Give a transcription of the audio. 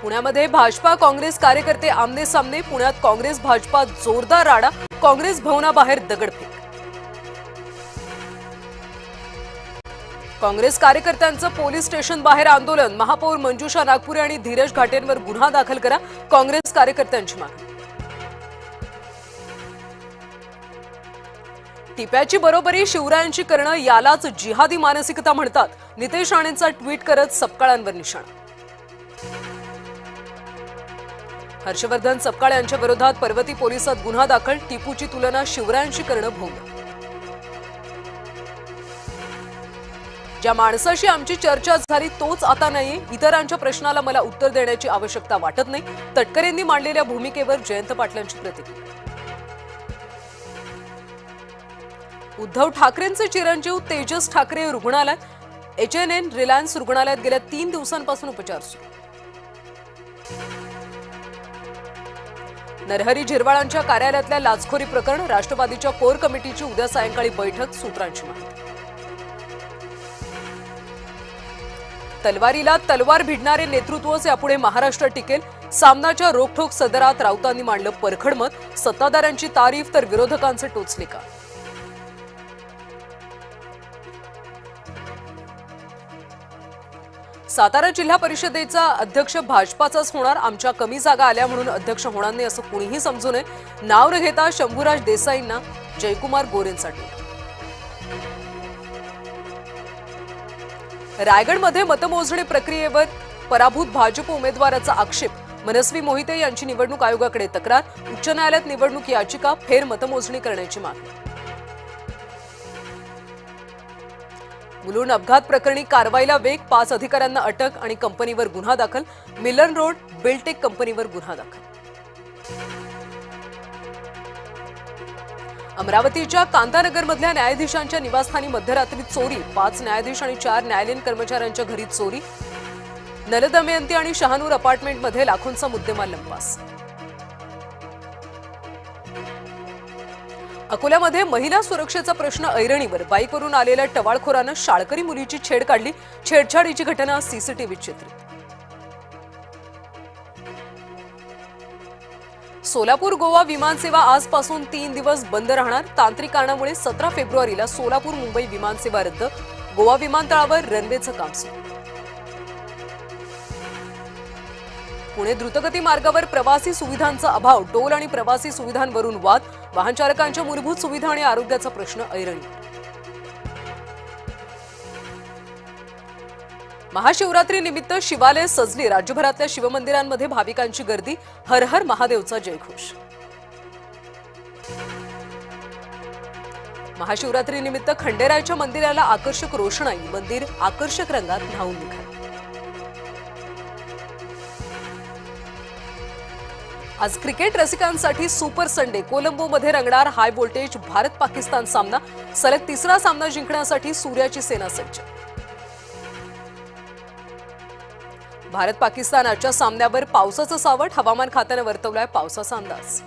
पुण्यामध्ये भाजपा काँग्रेस कार्यकर्ते आमने सामने। पुण्यात काँग्रेस भाजपा जोरदार राडा। काँग्रेस भवनाबाहेर दगडफेक। काँग्रेस कार्यकर्त्यांचं पोलीस स्टेशन बाहेर आंदोलन। महापौर मंजुषा नागपुरे आणि धीरज घाटेंवर गुन्हा दाखल करा, काँग्रेस कार्यकर्त्यांची मागणी। टिप्याची बरोबरी शिवरायांची करणं यालाच जिहादी मानसिकता म्हणतात। नितेश राणेंचा ट्विट करत सपकाळांवर निशाणा। हर्षवर्धन सपकाळ यांच्या विरोधात पर्वती पोलिसात गुन्हा दाखल। टिपूची तुलना शिवरायांशी करणं भोंग। ज्या माणसाशी आमची चर्चा झाली तोच आता नाहीये। इतरांच्या प्रश्नाला मला उत्तर देण्याची आवश्यकता वाटत नाही। तटकरेंनी मांडलेल्या भूमिकेवर जयंत पाटलांची प्रतिक्रिया। उद्धव ठाकरेंचे चिरंजीव तेजस ठाकरे रुग्णालयात। HNN रिलायन्स रुग्णालयात गेल्या 3 दिवसांपासून उपचार सुरू। नरहरी झिरवाळांच्या कार्यालयातल्या लाचखोरी प्रकरण। राष्ट्रवादीच्या कोर कमिटीची उद्या सायंकाळी बैठक, सूत्रांची माहिती। तलवारीला तलवार भिडणारे नेतृत्वच यापुढे महाराष्ट्र टिकेल। सामनाच्या रोखठोक सदरात राऊतांनी मांडलं परखड मत। सत्ताधाऱ्यांची तारीफ तर विरोधकांचे टोचले का। सातारा जिल्हा परिषदेचा अध्यक्ष भाजपाचाच होणार। आमच्या कमी जागा आल्या म्हणून अध्यक्ष होणार नाही असं कुणीही समजू नये। नाव न घेता शंभूराज देसाईंना जयकुमार गोरेंसाठी। रायगडमध्ये मतमोजणी प्रक्रियेवर पराभूत भाजप उमेदवाराचा आक्षेप। मनस्वी मोहिते यांची निवडणूक आयोगाकडे तक्रार। उच्च न्यायालयात निवडणूक याचिका। फेर मतमोजणी करण्याची मागणी। मुलुंड अपघात प्रकरणी कारवाईला वेग। 5 अधिकाऱ्यांना अटक आणि कंपनीवर गुन्हा दाखल। मिलन रोड बिल्टेक कंपनीवर गुन्हा दाखल। अमरावतीच्या कांतानगरमधल्या न्यायाधीशांच्या निवासस्थानी मध्यरात्री चोरी। 5 न्यायाधीश आणि 4 न्यायालयीन कर्मचाऱ्यांच्या घरी चोरी। नलदमयंती आणि शहानूर अपार्टमेंटमध्ये लाखोंचा मुद्देमाल लंपास। अकोल्यामध्ये महिला सुरक्षेचा प्रश्न ऐरणीवर। बाईकवरून आलेल्या टवाळखोरानं शाळकरी मुलीची छेड काढली। छेडछाडीची घटना सीसीटीव्हीत चित्रित। सोलापूर गोवा विमानसेवा आजपासून 3 दिवस बंद राहणार। तांत्रिक कारणामुळे 17 फेब्रुवारीला सोलापूर मुंबई विमानसेवा रद्द। गोवा विमानतळावर रनवेचं काम सुरू। पुणे द्रुतगती मार्गावर प्रवासी सुविधांचा अभाव। टोल आणि प्रवासी सुविधांवरून वाद। वाहनचालकांच्या मूलभूत सुविधा आणि आरोग्याचा प्रश्न ऐरणी। महाशिवरात्री निमित्त शिवालय सजली। राज्यभरातल्या शिवमंदिरांमध्ये भाविकांची गर्दी। हर हर महादेवचा जयघोष। महाशिवरात्री निमित्त खंडेरायाच्या मंदिराला आकर्षक रोषणाई। मंदिर आकर्षक रंगात न्हाऊन निघालं। आज क्रिकेट रसिकांसाठी सुपर संडे। कोलंबोमध्ये रंगणार हाय व्होल्टेज भारत पाकिस्तान सामना। सलग 3रा सामना जिंकण्यासाठी सूर्याची सेना सज्ज। भारत पाकिस्तानाच्या सामन्यावर पावसाचं सावट। हवामान खात्याने वर्तवलाय पावसाचा अंदाज।